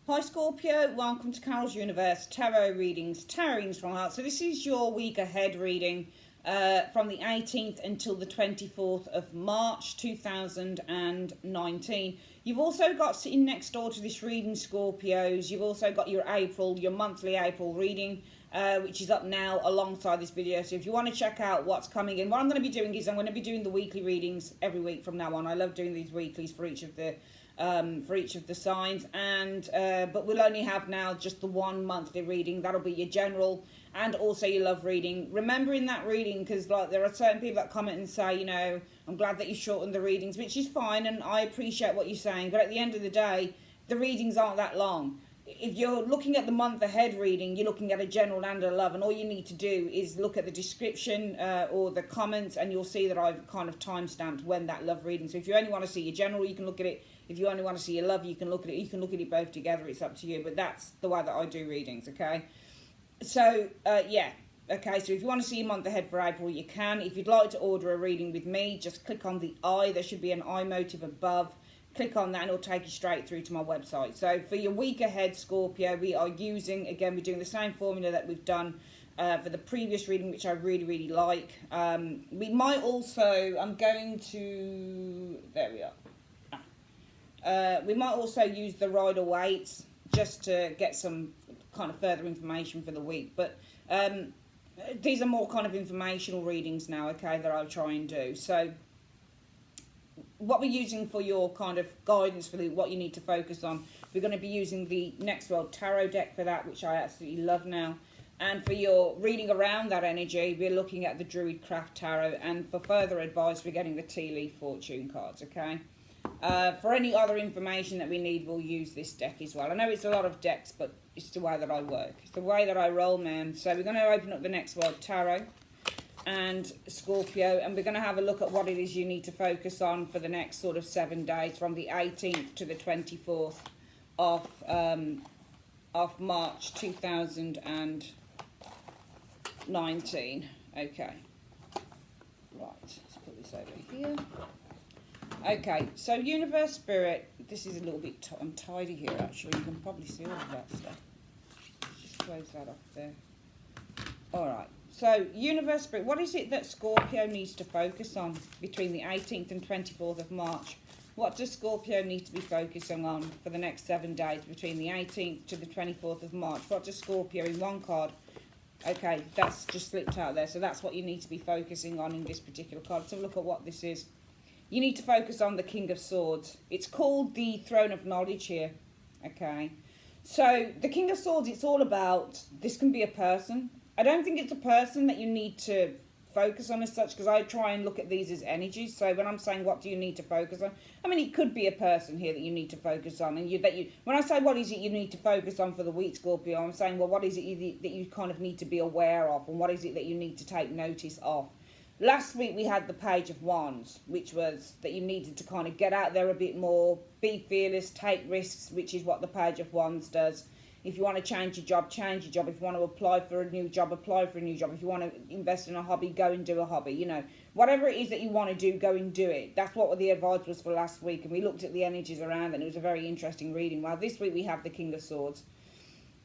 Hi Scorpio, welcome to Carol's Universe Tarot Readings, Tarot Readings from Heart. So this is your week ahead reading from the 18th until the 24th of March 2019. You've also got sitting next door to this reading, Scorpios, you've also got your monthly April reading, which is up now alongside this video. So if you want to check out what's coming in, what I'm going to be doing is I'm going to be doing the weekly readings every week from now on. I love doing these weeklies for each of the signs, and but we'll only have now just the one monthly reading. That'll be your general and also your love reading. Remember in that reading, because like there are certain people that comment and say, you know, I'm glad that you shortened the readings, which is fine, and I appreciate what you're saying, but at the end of the day, the readings aren't that long. If you're looking at the month ahead reading, you're looking at a general and a love, and all you need to do is look at the description or the comments, and you'll see that I've kind of time-stamped when that love reading. So if you only want to see your general, you can look at it. If you only want to see your love, you can look at it. You can look at it both together. It's up to you, but that's the way that I do readings, okay? So, yeah. Okay, so if you want to see your month ahead for April, you can. If you'd like to order a reading with me, just click on the eye. There should be an eye motive above. Click on that and it'll take you straight through to my website. So for your week ahead, Scorpio, we are using, again, we're doing the same formula that we've done for the previous reading, which I really, really like. We might also, there we are. We might also use the rider weights just to get some kind of further information for the week. But these are more kind of informational readings now, okay, that I'll try and do. So what we're using for your kind of guidance for what you need to focus on, we're going to be using the Next World Tarot deck for that, which I absolutely love now. And for your reading around that energy, we're looking at the Druid Craft Tarot. And for further advice, we're getting the Tea Leaf Fortune cards, okay? For any other information that we need, we'll use this deck as well. I know it's a lot of decks, but it's the way that I work. It's the way that I roll, man. So we're going to open up the Next World Tarot and Scorpio, and we're going to have a look at what it is you need to focus on for the next sort of 7 days, from the 18th to the 24th of March 2019. Okay. Right, let's put this over here. Okay, so Universe Spirit, this is a little bit untidy here actually, you can probably see all of that stuff. Let's just close that off there. Alright, so Universe Spirit, what is it that Scorpio needs to focus on between the 18th and 24th of March? What does Scorpio need to be focusing on for the next 7 days between the 18th to the 24th of March? What does Scorpio in one card? Okay, that's just slipped out there, so that's what you need to be focusing on in this particular card. Let's have a look at what this is. You need to focus on the King of Swords. It's called the Throne of Knowledge here, okay? So the King of Swords, it's all about, this can be a person. I don't think it's a person that you need to focus on as such, because I try and look at these as energies. So when I'm saying what do you need to focus on, I mean, it could be a person here that you need to focus on. And when I say what is it you need to focus on for the week, Scorpio, I'm saying, well, what is it that you kind of need to be aware of, and what is it that you need to take notice of? Last week we had the Page of Wands, which was that you needed to kind of get out there a bit more, be fearless, take risks, which is what the Page of Wands does. If you want to change your job, change your job. If you want to apply for a new job, apply for a new job. If you want to invest in a hobby, go and do a hobby. You know, whatever it is that you want to do, go and do it. That's what the advice was for last week. And we looked at the energies around, and it was a very interesting reading. Well, this week we have the King of Swords.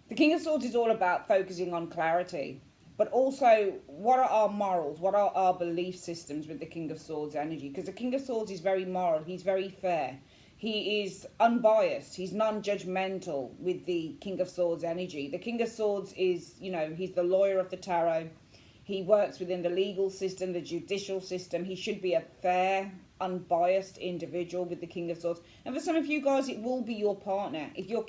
The King of Swords is all about focusing on clarity, but also what are our morals? What are our belief systems with the King of Swords energy? Because the King of Swords is very moral. He's very fair. He is unbiased. He's non-judgmental with the King of Swords energy. The King of Swords is, you know, he's the lawyer of the tarot. He works within the legal system, the judicial system. He should be a fair, unbiased individual with the King of Swords. And for some of you guys, it will be your partner. If your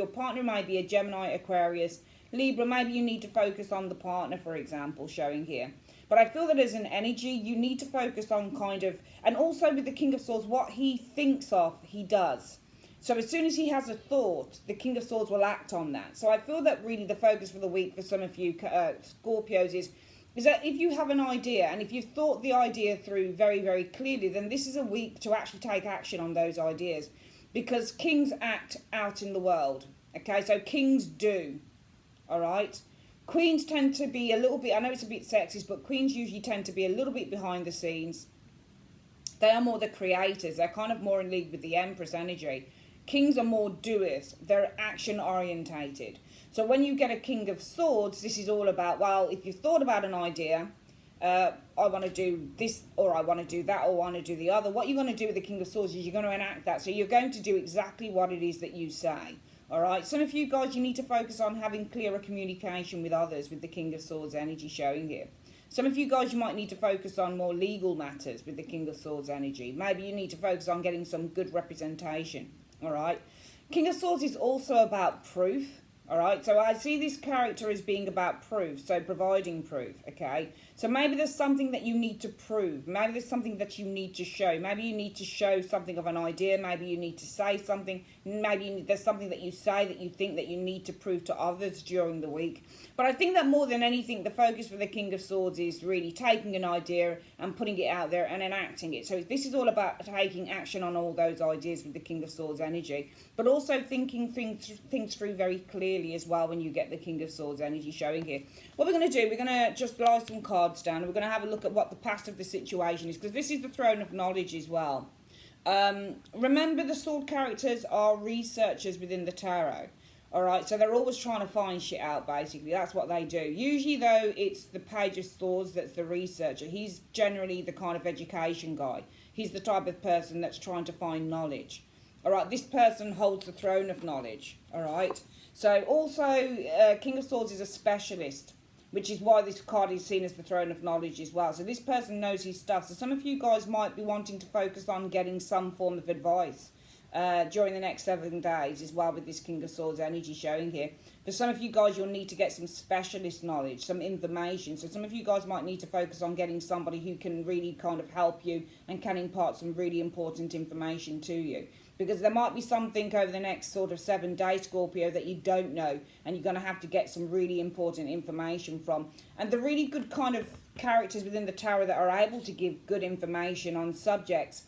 partner may be a Gemini, Aquarius, Libra, maybe you need to focus on the partner, for example, showing here. But I feel that as an energy, you need to focus on kind of, and also with the King of Swords, what he thinks of, he does. So as soon as he has a thought, the King of Swords will act on that. So I feel that really the focus for the week for some of you Scorpios is that if you have an idea, and if you've thought the idea through very, very clearly, then this is a week to actually take action on those ideas. Because kings act out in the world. Okay, so kings do. All right? Queens tend to be a little bit, I know it's a bit sexist, but queens usually tend to be a little bit behind the scenes. They are more the creators. They're kind of more in league with the Empress energy. Kings are more doers. They're action orientated. So when you get a King of Swords, this is all about, well, if you've thought about an idea, I want to do this, or I want to do that, or I want to do the other. What you're going to do with the King of Swords is you're going to enact that. So you're going to do exactly what it is that you say. All right. Some of you guys, you need to focus on having clearer communication with others with the King of Swords energy showing here. Some of you guys, you might need to focus on more legal matters with the King of Swords energy. Maybe you need to focus on getting some good representation. All right. King of Swords is also about proof. All right, so I see this character as being about proof, so providing proof, okay? So maybe there's something that you need to prove. Maybe there's something that you need to show. Maybe you need to show something of an idea. Maybe you need to say something. Maybe there's something that you say that you think that you need to prove to others during the week. But I think that more than anything, the focus for the King of Swords is really taking an idea and putting it out there and enacting it. So this is all about taking action on all those ideas with the King of Swords energy, but also thinking things through very clearly as well when you get the King of Swords energy showing here. What we're going to do, we're going to just lie some cards down, and we're going to have a look at what the past of the situation is, because this is the Throne of Knowledge as well. Remember, the sword characters are researchers within the tarot. All right, so they're always trying to find shit out, basically. That's what they do. Usually, though, it's the Page of Swords that's the researcher. He's generally the kind of education guy. He's the type of person that's trying to find knowledge. All right, this person holds the Throne of Knowledge. All right, so also, King of Swords is a specialist, which is why this card is seen as the Throne of Knowledge as well. So this person knows his stuff. So some of you guys might be wanting to focus on getting some form of advice during the next 7 days as well, with this King of Swords energy showing here. For some of you guys, you'll need to get some specialist knowledge, some information. So some of you guys might need to focus on getting somebody who can really kind of help you and can impart some really important information to you. Because there might be something over the next sort of 7 days, Scorpio, that you don't know, and you're going to have to get some really important information from. And the really good kind of characters within the tarot that are able to give good information on subjects,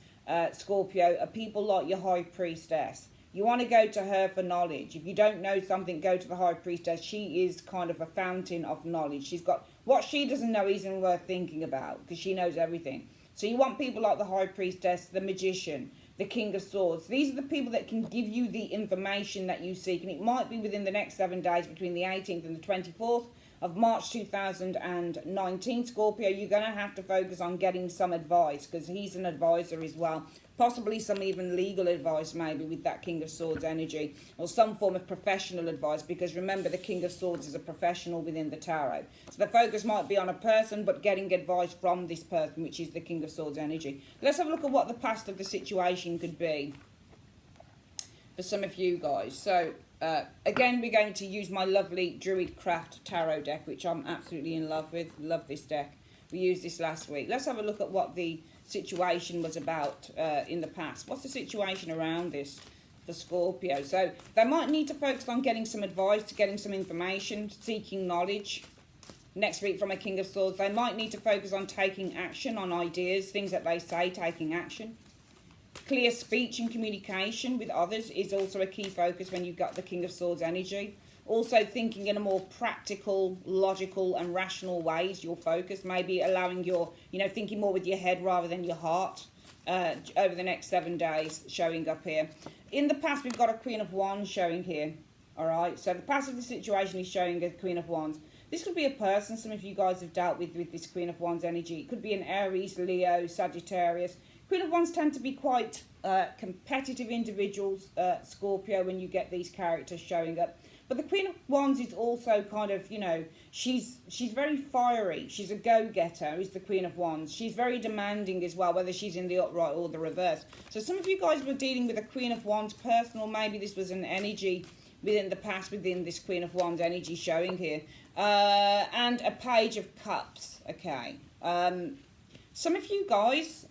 Scorpio, are people like your High Priestess. You want to go to her for knowledge. If you don't know something, go to the High Priestess. She is kind of a fountain of knowledge. She's got what she doesn't know isn't worth thinking about, because she knows everything. So you want people like the High Priestess, the Magician, the King of Swords. These are the people that can give you the information that you seek. And it might be within the next 7 days, between the 18th and the 24th of March 2019, Scorpio. You're going to have to focus on getting some advice, because he's an advisor as well. Possibly some even legal advice, maybe, with that King of Swords energy, or some form of professional advice, because remember, the King of Swords is a professional within the tarot. So the focus might be on a person, but getting advice from this person, which is the King of Swords energy. Let's have a look at what the past of the situation could be for some of you guys. So again, we're going to use my lovely Druid Craft Tarot deck, which I'm absolutely in love with. Love this deck. We used this last week. Let's have a look at what the situation was about in the past. What's the situation around this for Scorpio? So they might need to focus on getting some advice, getting some information, seeking knowledge. Next week from a King of Swords, they might need to focus on taking action on ideas, things that they say, taking action. Clear speech and communication with others is also a key focus when you've got the King of Swords energy. Also thinking in a more practical, logical and rational way is your focus. Maybe allowing your, thinking more with your head rather than your heart over the next 7 days showing up here. In the past, we've got a Queen of Wands showing here. All right, so the past of the situation is showing a Queen of Wands. This could be a person some of you guys have dealt with this Queen of Wands energy. It could be an Aries, Leo, Sagittarius. Queen of Wands tend to be quite competitive individuals, Scorpio, when you get these characters showing up. But the Queen of Wands is also kind of, she's very fiery. She's a go-getter, is the Queen of Wands. She's very demanding as well, whether she's in the upright or the reverse. So some of you guys were dealing with a Queen of Wands person, or maybe this was an energy within the past within this Queen of Wands energy showing here. And a Page of Cups, okay. Some of you guys,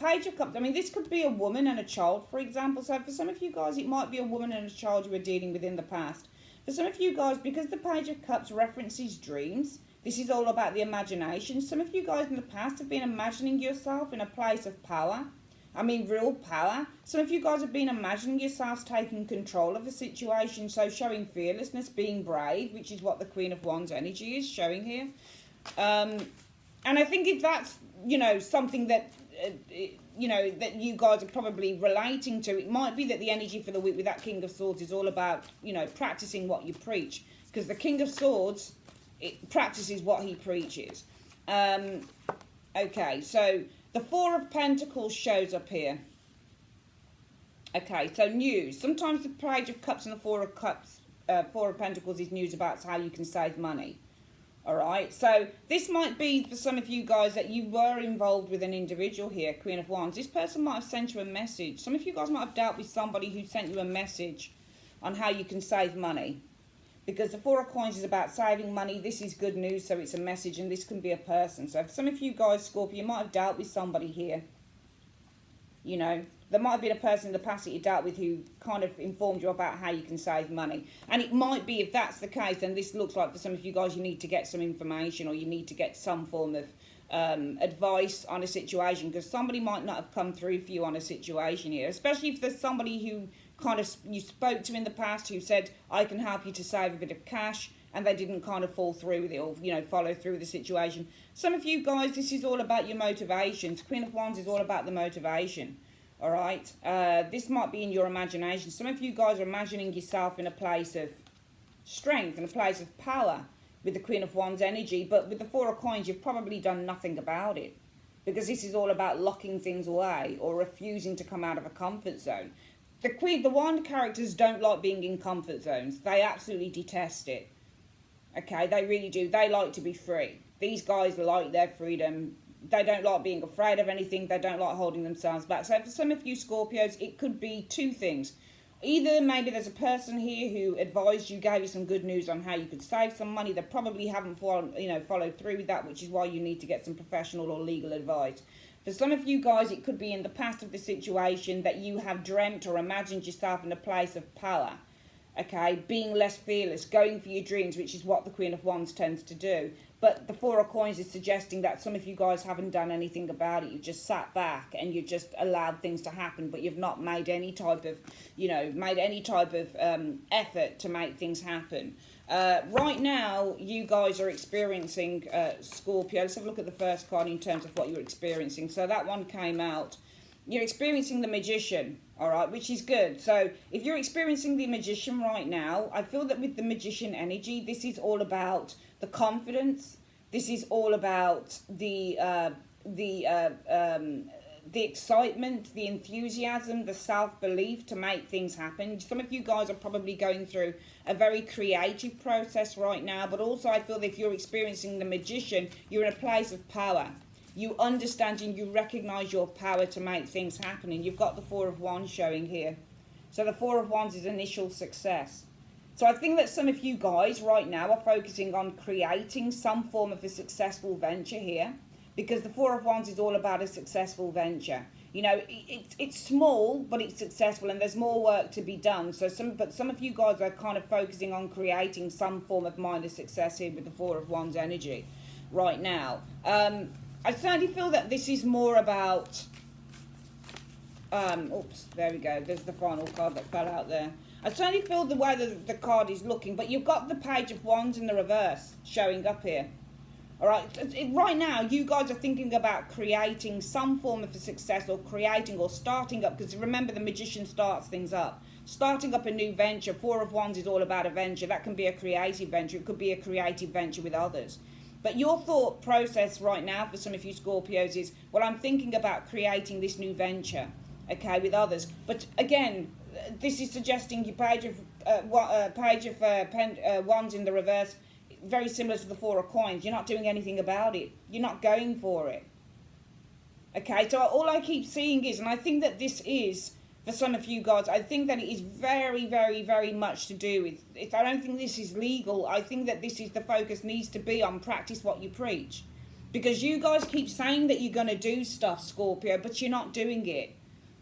Page of Cups, I mean, this could be a woman and a child, for example. So for some of you guys, it might be a woman and a child you were dealing with in the past. For some of you guys, because the Page of Cups references dreams, this is all about the imagination. Some of you guys in the past have been imagining yourself in a place of power. I mean, real power. Some of you guys have been imagining yourselves taking control of the situation, so showing fearlessness, being brave, which is what the Queen of Wands energy is showing here. And I think if that's, something that you know, that you guys are probably relating to. It might be that the energy for the week with that King of Swords is all about, you know, practicing what you preach. Because the King of Swords, it practices what he preaches. Okay, so the Four of Pentacles shows up here. Okay, so news. Sometimes the Page of Cups and the Four of Cups, Four of Pentacles is news about how you can save money. All right, so this might be for some of you guys that you were involved with an individual here, Queen of Wands. This person might have sent you a message. Some of you guys might have dealt with somebody who sent you a message on how you can save money. Because the Four of Coins is about saving money. This is good news, so it's a message, and this can be a person. So for some of you guys, Scorpio, you might have dealt with somebody here. You know, there might have been a person in the past that you dealt with who kind of informed you about how you can save money. And it might be, if that's the case, then this looks like for some of you guys you need to get some information, or you need to get some form of advice on a situation, because somebody might not have come through for you on a situation here. Especially if there's somebody who kind of you spoke to in the past who said, I can help you to save a bit of cash, and they didn't kind of fall through with it, or, you know, follow through with the situation. Some of you guys, this is all about your motivations. Queen of Wands is all about the motivation. All right, this might be in your imagination. Some of you guys are imagining yourself in a place of strength, in a place of power with the Queen of Wands energy, but with the Four of Coins, you've probably done nothing about it, because this is all about locking things away or refusing to come out of a comfort zone. The Wand characters don't like being in comfort zones. They absolutely detest it. Okay, they really do. They like to be free. These guys like their freedom. They don't like being afraid of anything. They don't like holding themselves back. So for some of you Scorpios, it could be two things. Either maybe there's a person here who advised you, gave you some good news on how you could save some money. They probably haven't followed through with that, which is why you need to get some professional or legal advice. For some of you guys, it could be in the past of the situation that you have dreamt or imagined yourself in a place of power. Okay, being less fearless, going for your dreams, which is what the Queen of Wands tends to do. But the Four of Coins is suggesting that some of you guys haven't done anything about it. You've just sat back and you've just allowed things to happen, but you've not made any type of, effort to make things happen. Right now, you guys are experiencing Scorpio. Let's have a look at the first card in terms of what you're experiencing. So that one came out. You're experiencing the Magician, all right, which is good. So if you're experiencing the Magician right now, I feel that with the Magician energy, this is all about the confidence. This is all about the excitement, the enthusiasm, the self-belief to make things happen. Some of you guys are probably going through a very creative process right now, but also I feel that if you're experiencing the Magician, you're in a place of power. You understand and you recognize your power to make things happen. And you've got the Four of Wands showing here. So the Four of Wands is initial success. So I think that some of you guys right now are focusing on creating some form of a successful venture here. Because the Four of Wands is all about a successful venture. You know, it's small, but it's successful, and there's more work to be done. So some of you guys are kind of focusing on creating some form of minor success here with the Four of Wands energy right now. I certainly feel that this is more about, oops, there we go. There's the final card that fell out there. I certainly feel the way that the card is looking, but you've got the Page of Wands in the reverse showing up here. All right, right now, you guys are thinking about creating some form of a success, or creating or starting up, because remember, the Magician starts things up. Starting up a new venture. Four of Wands is all about a venture. That can be a creative venture. It could be a creative venture with others. But your thought process right now for some of you Scorpios is, well, I'm thinking about creating this new venture, okay, with others. But again, this is suggesting your Page of Wands in the reverse, very similar to the Four of Coins. You're not doing anything about it. You're not going for it. Okay, so all I keep seeing is, and I think that this is, for some of you guys, I think that it is very, very, very much to do with, if I don't think this is legal, I think that this is, the focus needs to be on practice what you preach. Because you guys keep saying that you're going to do stuff, Scorpio, but you're not doing it.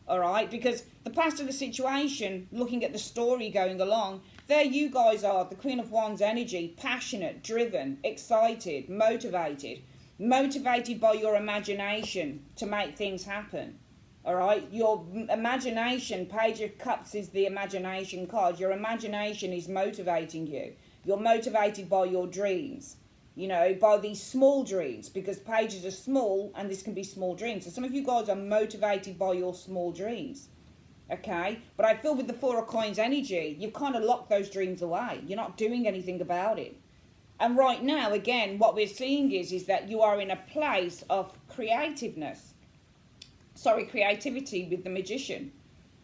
All right? Because the past of the situation, looking at the story going along, there you guys are, the Queen of Wands energy, passionate, driven, excited, motivated by your imagination to make things happen. All right, your imagination, Page of Cups is the imagination card. Your imagination is motivating you. You're motivated by your dreams. you know, by these small dreams, because pages are small and this can be small dreams. So some of you guys are motivated by your small dreams, okay? But I feel with the Four of Coins energy, you've kind of locked those dreams away. You're not doing anything about it. And right now, again, what we're seeing is that you are in a place of creativity with the Magician.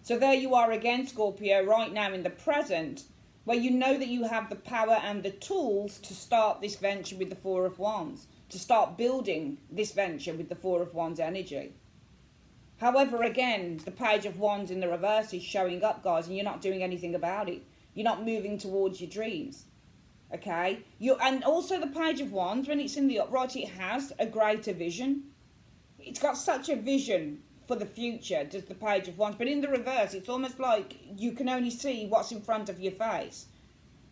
So there you are again, Scorpio, right now in the present, where you know that you have the power and the tools to start this venture with the Four of Wands, to start building this venture with the Four of Wands energy. However, again, the Page of Wands in the reverse is showing up, guys, and you're not doing anything about it. You're not moving towards your dreams, okay? And also the Page of Wands, when it's in the upright, it has a greater vision. It's got such a vision for the future, does the Page of Wands, but in the reverse it's almost like you can only see what's in front of your face,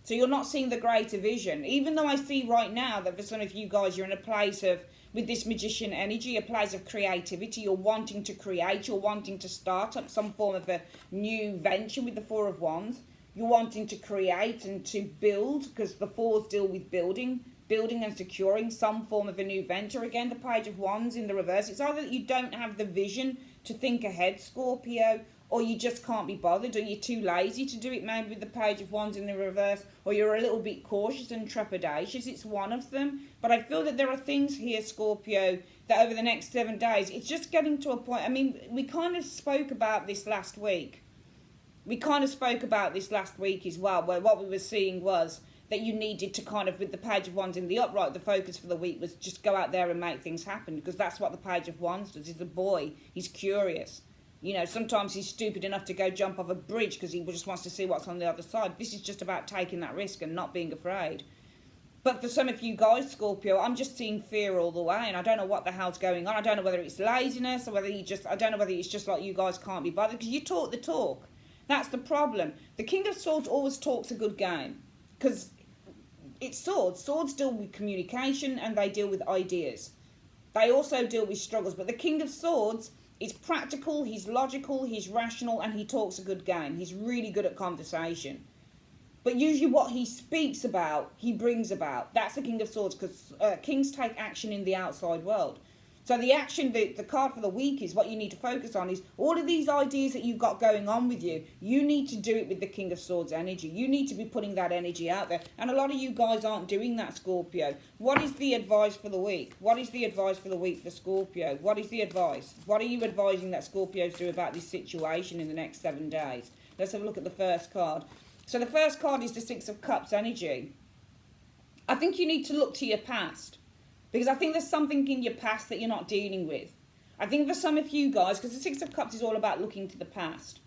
so you're not seeing the greater vision. Even though I see right now that for some of you guys you're in a place of, with this Magician energy, a place of creativity. You're wanting to create, you're wanting to start up some form of a new venture with the Four of Wands. You're wanting to create and to build, because the fours deal with building and securing some form of a new venture. Again, the Page of Wands in the reverse, it's either that you don't have the vision to think ahead, Scorpio, or you just can't be bothered, or you're too lazy to do it, maybe with the Page of Wands in the reverse, or you're a little bit cautious and trepidatious. It's one of them. But I feel that there are things here, Scorpio, that over the next 7 days, it's just getting to a point. I mean, we kind of spoke about this last week. As well, where what we were seeing was that you needed to kind of, with the Page of Wands in the upright, the focus for the week was just go out there and make things happen, because that's what the Page of Wands does. He's a boy, he's curious. You know, sometimes he's stupid enough to go jump off a bridge because he just wants to see what's on the other side. This is just about taking that risk and not being afraid. But for some of you guys, Scorpio, I'm just seeing fear all the way, and I don't know what the hell's going on. I don't know whether it's laziness or whether I don't know whether it's just like you guys can't be bothered, because you talk the talk. That's the problem. The King of Swords always talks a good game, because it's swords. Swords deal with communication and they deal with ideas. They also deal with struggles. But the King of Swords is practical, he's logical, he's rational, and he talks a good game. He's really good at conversation. But usually what he speaks about, he brings about. That's the King of Swords, because kings take action in the outside world. So the action, the card for the week is what you need to focus on is all of these ideas that you've got going on with you. You need to do it with the King of Swords energy. You need to be putting that energy out there. And a lot of you guys aren't doing that, Scorpio. What is the advice for the week? What is the advice for the week for Scorpio? What is the advice? What are you advising that Scorpios do about this situation in the next 7 days? Let's have a look at the first card. So the first card is the Six of Cups energy. I think you need to look to your past, because I think there's something in your past that you're not dealing with. I think for some of you guys, because the Six of Cups is all about looking to the past.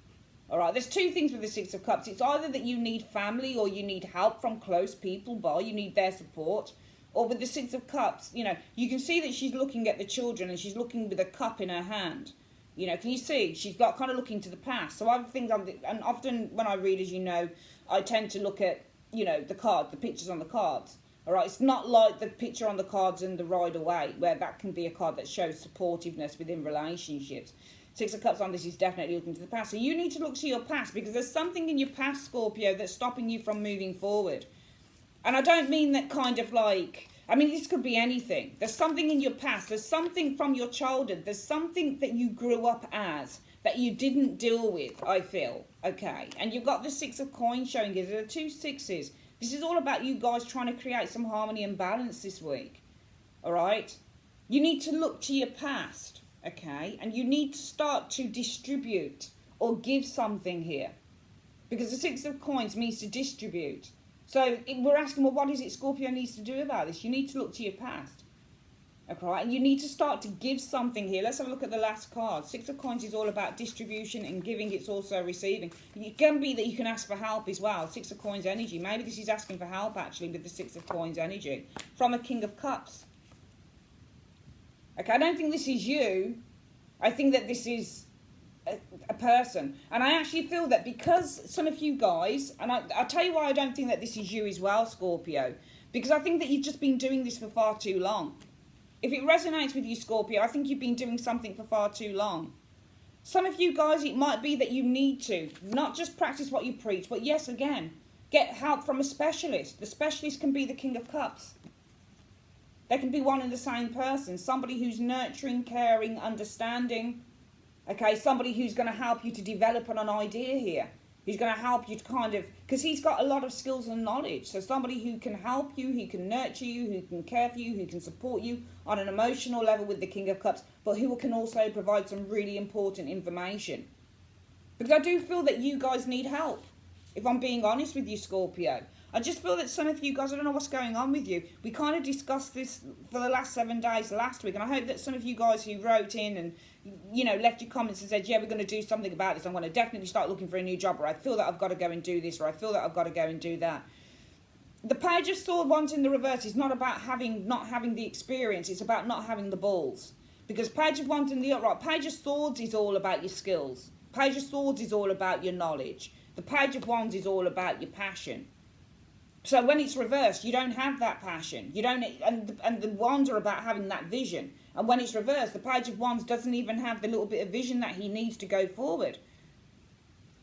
All right, there's two things with the Six of Cups. It's either that you need family or you need help from close people, you need their support. Or with the Six of Cups, you know, you can see that she's looking at the children and she's looking with a cup in her hand. You know, can you see? She's like kind of looking to the past. So I think, and often when I read, as you know, I tend to look at, you know, the cards, the pictures on the cards. All right, it's not like the picture on the cards in the Ride Away, where that can be a card that shows supportiveness within relationships. Six of Cups on this is definitely looking to the past. So you need to look to your past, because there's something in your past, Scorpio, that's stopping you from moving forward. And I don't mean that kind of like, I mean, this could be anything. There's something in your past. There's something from your childhood. There's something that you grew up as that you didn't deal with, I feel. Okay, and you've got the Six of Coins showing you. There are 2 sixes. This is all about you guys trying to create some harmony and balance this week. All right? You need to look to your past, okay? And you need to start to distribute or give something here, because the Six of Coins means to distribute. So we're asking, well, what is it Scorpio needs to do about this? You need to look to your past. Okay, and you need to start to give something here. Let's have a look at the last card. Six of Coins is all about distribution and giving. It's also receiving. It can be that you can ask for help as well. Six of Coins energy. Maybe this is asking for help, actually, with the Six of Coins energy from a King of Cups. Okay, I don't think this is you. I think that this is a person. And I actually feel that because some of you guys, and I'll tell you why I don't think that this is you as well, Scorpio, because I think that you've just been doing this for far too long. If it resonates with you, Scorpio, I think you've been doing something for far too long. Some of you guys, it might be that you need to not just practice what you preach, but yes, again, get help from a specialist. The specialist can be the King of Cups. They can be one and the same person. Somebody who's nurturing, caring, understanding. Okay, somebody who's going to help you to develop on an idea here. Who's going to help you to kind of, because he's got a lot of skills and knowledge. So somebody who can help you, who can nurture you, who can care for you, who can support you on an emotional level with the King of Cups, but who can also provide some really important information. Because I do feel that you guys need help, if I'm being honest with you, Scorpio. I just feel that some of you guys, I don't know what's going on with you. We kind of discussed this for the last 7 days last week, and I hope that some of you guys who wrote in and, you know, left your comments and said, yeah, we're going to do something about this. I'm going to definitely start looking for a new job, or I feel that I've got to go and do this, or I feel that I've got to go and do that. The Page of Swords once in the reverse is not about not having the experience. It's about not having the balls. Because Page of Wands in the upright, Page of Swords is all about your skills. Page of Swords is all about your knowledge. The Page of Wands is all about your passion. So when it's reversed, you don't have that passion. You don't, and the Wands are about having that vision. And when it's reversed, the Page of Wands doesn't even have the little bit of vision that he needs to go forward.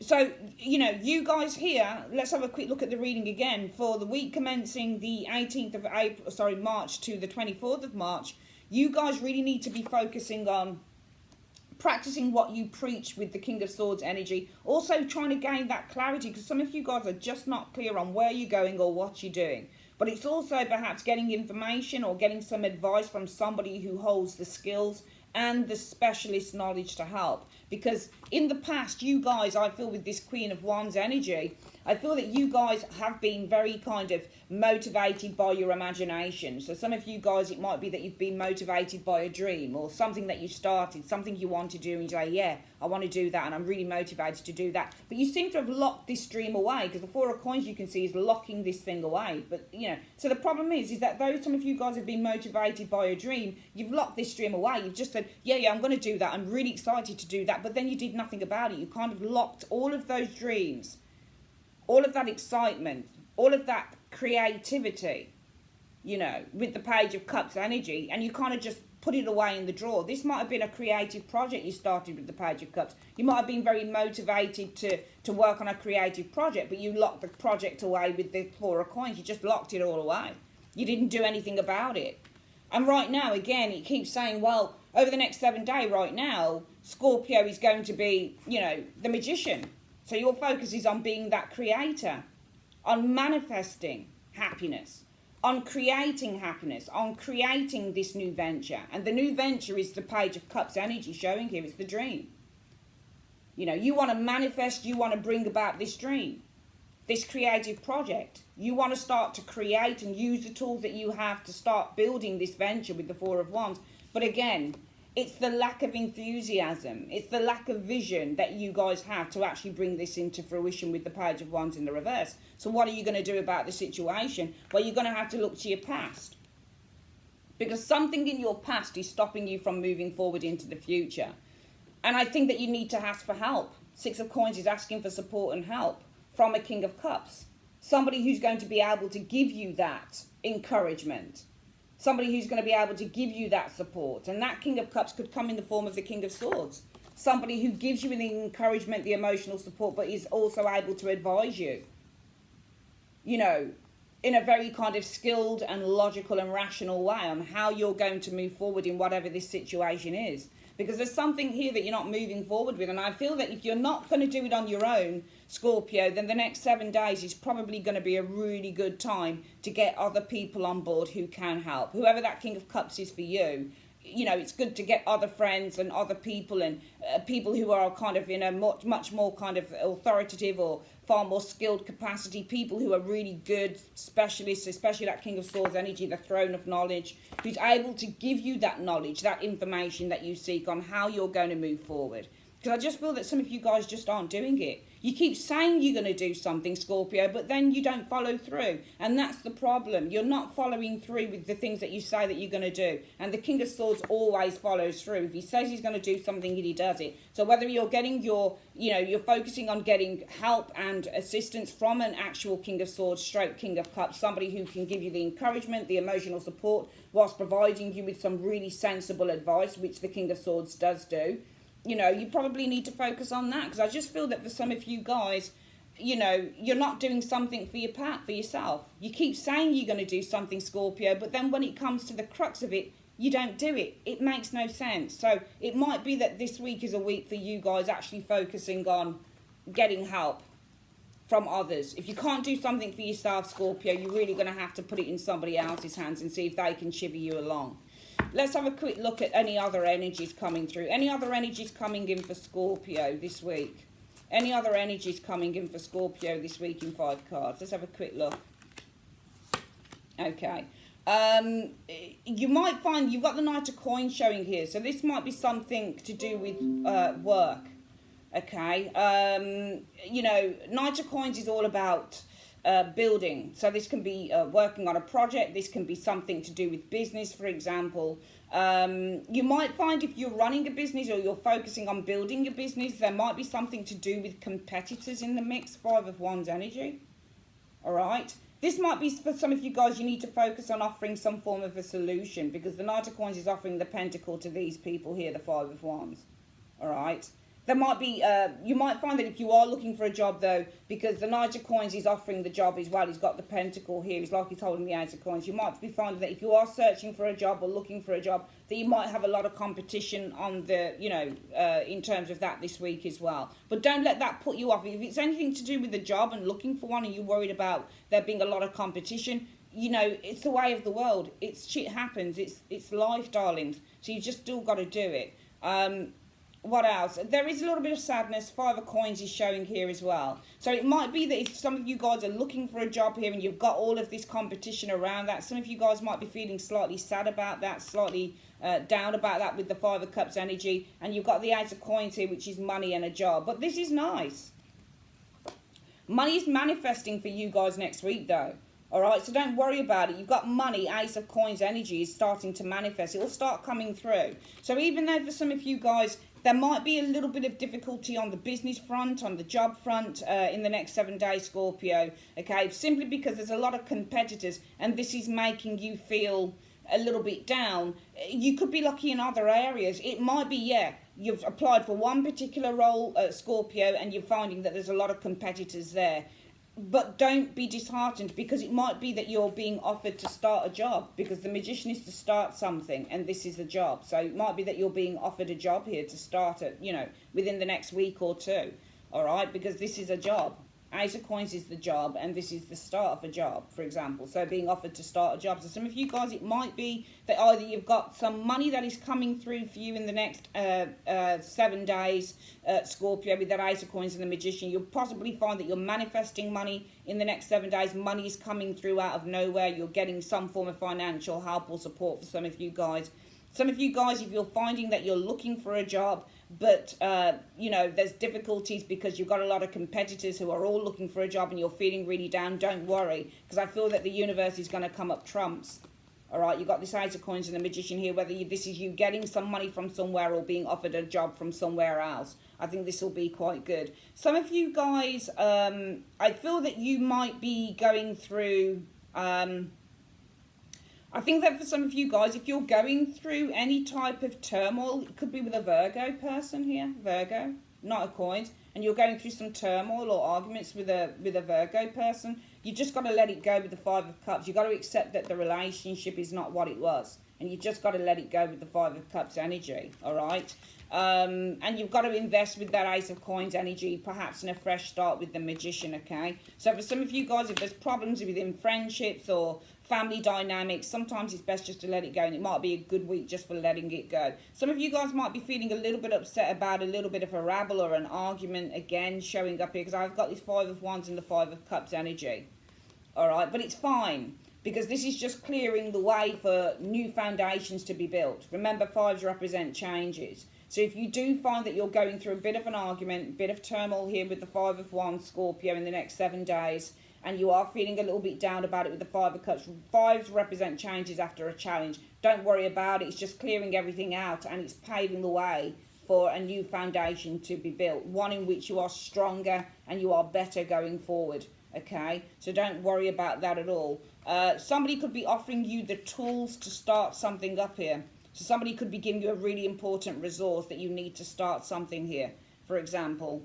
So, you know, you guys here, let's have a quick look at the reading again. For the week commencing the 18th of April, March to the 24th of March, you guys really need to be focusing on practicing what you preach with the King of Swords energy. Also trying to gain that clarity, because some of you guys are just not clear on where you're going or what you're doing. But it's also perhaps getting information or getting some advice from somebody who holds the skills and the specialist knowledge to help. Because in the past, you guys, I feel with this Queen of Wands energy, I feel that you guys have been very kind of motivated by your imagination. So some of you guys, it might be that you've been motivated by a dream or something that you started, something you want to do, and you say, yeah, I want to do that, and I'm really motivated to do that. But you seem to have locked this dream away, because the Four of Coins you can see is locking this thing away. But, you know, so the problem is that though some of you guys have been motivated by a dream, you've locked this dream away. You've just said, yeah, I'm going to do that. I'm really excited to do that. But then you did nothing about it. You kind of locked all of those dreams, all of that excitement, all of that creativity, you know, with the Page of Cups energy, and you kind of just put it away in the drawer. This might have been a creative project you started with the Page of Cups. You might have been very motivated to work on a creative project, but you locked the project away with the Four of Coins. You just locked it all away. You didn't do anything about it. And right now, again, it keeps saying, well, over the next 7 days right now, Scorpio is going to be, you know, the magician. So your focus is on being that creator, on manifesting happiness, on creating happiness, on creating this new venture. And the new venture is the Page of Cups energy showing here. It's the dream. You know, you want to manifest, you want to bring about this dream, this creative project. You want to start to create and use the tools that you have to start building this venture with the Four of Wands. But again, it's the lack of enthusiasm. It's the lack of vision that you guys have to actually bring this into fruition with the Page of Wands in the reverse. So what are you going to do about the situation? Well, you're going to have to look to your past. Because something in your past is stopping you from moving forward into the future. And I think that you need to ask for help. Six of Coins is asking for support and help from a King of Cups. Somebody who's going to be able to give you that encouragement. Somebody who's going to be able to give you that support. And that King of Cups could come in the form of the King of Swords. Somebody who gives you the encouragement, the emotional support, but is also able to advise you, you know, in a very kind of skilled and logical and rational way on how you're going to move forward in whatever this situation is. Because there's something here that you're not moving forward with. And I feel that if you're not going to do it on your own, Scorpio, then the next 7 days is probably going to be a really good time to get other people on board who can help. Whoever that King of Cups is for you, you know, it's good to get other friends and other people and people who are kind of in a much more kind of authoritative or far more skilled capacity, people who are really good specialists, especially that King of Swords energy, the throne of knowledge, who's able to give you that knowledge, that information that you seek on how you're going to move forward. Because I just feel that some of you guys just aren't doing it. You keep saying you're going to do something, Scorpio, but then you don't follow through. And that's the problem. You're not following through with the things that you say that you're going to do. And the King of Swords always follows through. If he says he's going to do something, he does it. So whether you're getting you're focusing on getting help and assistance from an actual King of Swords stroke King of Cups, somebody who can give you the encouragement, the emotional support, whilst providing you with some really sensible advice, which the King of Swords does do. You know, you probably need to focus on that, because I just feel that for some of you guys, you know, you're not doing something for yourself. You keep saying you're going to do something, Scorpio, but then when it comes to the crux of it, you don't do it. It makes no sense. So it might be that this week is a week for you guys actually focusing on getting help from others. If you can't do something for yourself, Scorpio, you're really going to have to put it in somebody else's hands and see if they can chiver you along. Let's have a quick look at any other energies coming through. Any other energies coming in for Scorpio this week? Any other energies coming in for Scorpio this week in 5 cards? Let's have a quick look. Okay. You might find you've got the Knight of Coins showing here. So this might be something to do with work. Okay. You know, Knight of Coins is all about building. So this can be working on a project. This can be something to do with business, for example. You might find if you're running a business or you're focusing on building a business, there might be something to do with competitors in the mix. 5 of Wands energy. All right. This might be for some of you guys, you need to focus on offering some form of a solution, because the Knight of Coins is offering the Pentacle to these people here, the 5 of Wands. All right. There might be, you might find that if you are looking for a job though, because the Knight of Coins is offering the job as well, he's got the Pentacle here, it's like he's holding the Ace of Coins. You might be finding that if you are searching for a job or looking for a job, that you might have a lot of competition on the, you know, in terms of that this week as well. But don't let that put you off. If it's anything to do with the job and looking for one and you're worried about there being a lot of competition, you know, it's the way of the world. Shit happens. It's life, darlings. So you just still got to do it. What else? There is a little bit of sadness. 5 of Coins is showing here as well. So it might be that if some of you guys are looking for a job here and you've got all of this competition around that, some of you guys might be feeling slightly sad about that, slightly down about that with the 5 of Cups energy. And you've got the Ace of Coins here, which is money and a job. But this is nice. Money is manifesting for you guys next week though. All right, so don't worry about it. You've got money. Ace of Coins energy is starting to manifest. It will start coming through. So even though for some of you guys, there might be a little bit of difficulty on the business front, on the job front in the next 7 days, Scorpio. Okay, simply because there's a lot of competitors and this is making you feel a little bit down. You could be lucky in other areas. It might be, yeah, you've applied for one particular role, Scorpio, and you're finding that there's a lot of competitors there. But don't be disheartened, because it might be that you're being offered to start a job, because the Magician is to start something and this is the job. So it might be that you're being offered a job here to start it, you know, within the next week or two. All right, because this is a job. Ace of Coins is the job and this is the start of a job, for example. So being offered to start a job. So some of you guys, it might be that either you've got some money that is coming through for you in the next 7 days, Scorpio, with that Ace of Coins and the Magician. You'll possibly find that you're manifesting money in the next 7 days. Money is coming through out of nowhere. You're getting some form of financial help or support for some of you guys. Some of you guys, if you're finding that you're looking for a job, but, you know, there's difficulties because you've got a lot of competitors who are all looking for a job and you're feeling really down, don't worry, because I feel that the universe is going to come up trumps. All right, you've got this Ace of Coins and the Magician here, whether this is you getting some money from somewhere or being offered a job from somewhere else. I think this will be quite good. Some of you guys, I feel that you might be going through... I think that for some of you guys, if you're going through any type of turmoil, it could be with a Virgo person here, Virgo, Knight of Coins, and you're going through some turmoil or arguments with a Virgo person, you just got to let it go with the 5 of Cups. You've got to accept that the relationship is not what it was, and you just got to let it go with the 5 of Cups energy, all right? And you've got to invest with that Ace of Coins energy, perhaps in a fresh start with the Magician, okay? So for some of you guys, if there's problems within friendships or family dynamics, sometimes it's best just to let it go, and it might be a good week just for letting it go. Some of you guys might be feeling a little bit upset about a little bit of a rabble or an argument again showing up here, because I've got this 5 of Wands and the 5 of Cups energy. All right, but it's fine, because this is just clearing the way for new foundations to be built. Remember, 5s represent changes. So if you do find that you're going through a bit of an argument, a bit of turmoil here with the 5 of Wands, Scorpio, in the next 7 days, and you are feeling a little bit down about it with the 5 of Cups, 5s represent changes after a challenge. Don't worry about it. It's just clearing everything out, and it's paving the way for a new foundation to be built, one in which you are stronger and you are better going forward, okay? So don't worry about that at all. Somebody could be offering you the tools to start something up here. So somebody could be giving you a really important resource that you need to start something here, for example,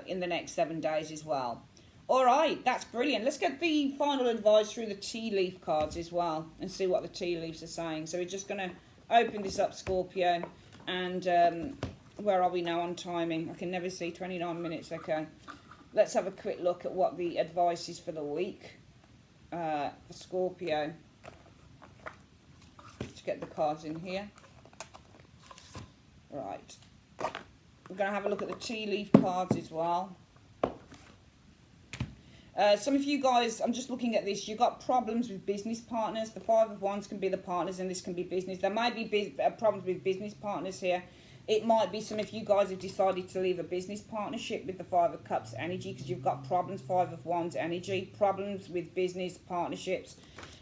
in the next 7 days as well. All right, that's brilliant. Let's get the final advice through the tea leaf cards as well and see what the tea leaves are saying. So we're just going to open this up, Scorpio, and where are we now on timing? I can never see, 29 minutes, okay. Let's have a quick look at what the advice is for the week for Scorpio. Let's get the cards in here. Right. We're going to have a look at the tea leaf cards as well. Some of you guys, I'm just looking at this, you've got problems with business partners. The Five of Wands can be the partners and this can be business. There might be problems with business partners here. It might be some of you guys have decided to leave a business partnership with the Five of Cups energy because you've got problems, Five of Wands energy, problems with business partnerships.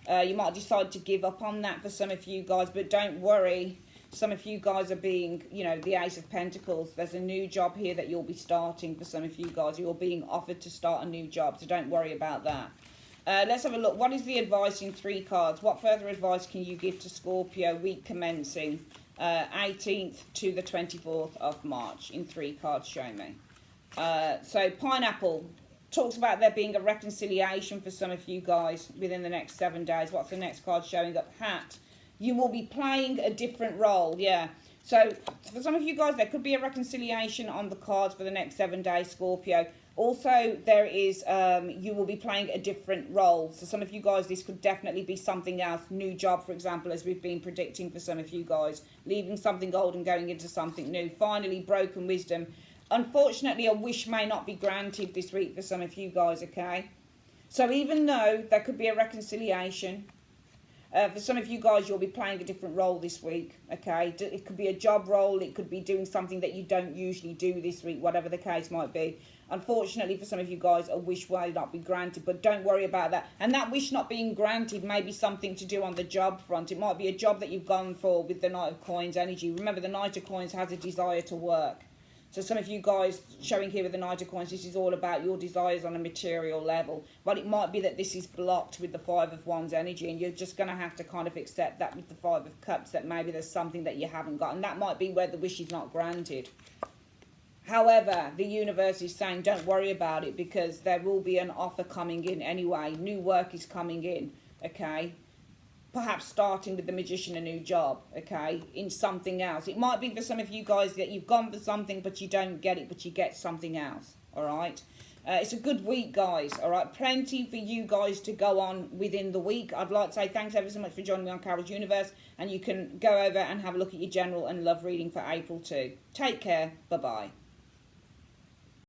You might decide to give up on that for some of you guys, but don't worry. Some of you guys are being, you know, the Ace of Pentacles. There's a new job here that you'll be starting for some of you guys. You're being offered to start a new job, so don't worry about that. Let's have a look. What is the advice in 3 cards? What further advice can you give to Scorpio week commencing 18th to the 24th of March in 3 cards? Show me. So Pineapple talks about there being a reconciliation for some of you guys within the next 7 days. What's the next card showing up? Hat. You will be playing a different role, yeah. So for some of you guys, there could be a reconciliation on the cards for the next 7 days, Scorpio. Also, there is, you will be playing a different role. So some of you guys, this could definitely be something else. New job, for example, as we've been predicting for some of you guys. Leaving something old and going into something new. Finally, broken wisdom. Unfortunately, a wish may not be granted this week for some of you guys, okay? So even though there could be a reconciliation, for some of you guys, you'll be playing a different role this week, okay? It could be a job role. It could be doing something that you don't usually do this week, whatever the case might be. Unfortunately, for some of you guys, a wish will not be granted, but don't worry about that. And that wish not being granted may be something to do on the job front. It might be a job that you've gone for with the Knight of Coins energy. Remember, the Knight of Coins has a desire to work. So some of you guys showing here with the Knight of Coins, this is all about your desires on a material level. But it might be that this is blocked with the Five of Wands energy, and you're just going to have to kind of accept that with the Five of Cups, that maybe there's something that you haven't got. And that might be where the wish is not granted. However, the universe is saying don't worry about it because there will be an offer coming in anyway. New work is coming in, okay? Perhaps starting with the Magician a new job, okay, in something else. It might be for some of you guys that you've gone for something but you don't get it, but you get something else, all right? It's a good week, guys, all right? Plenty for you guys to go on within the week. I'd like to say thanks ever so much for joining me on Carol's Universe, and you can go over and have a look at your general and love reading for April too. Take care. Bye-bye.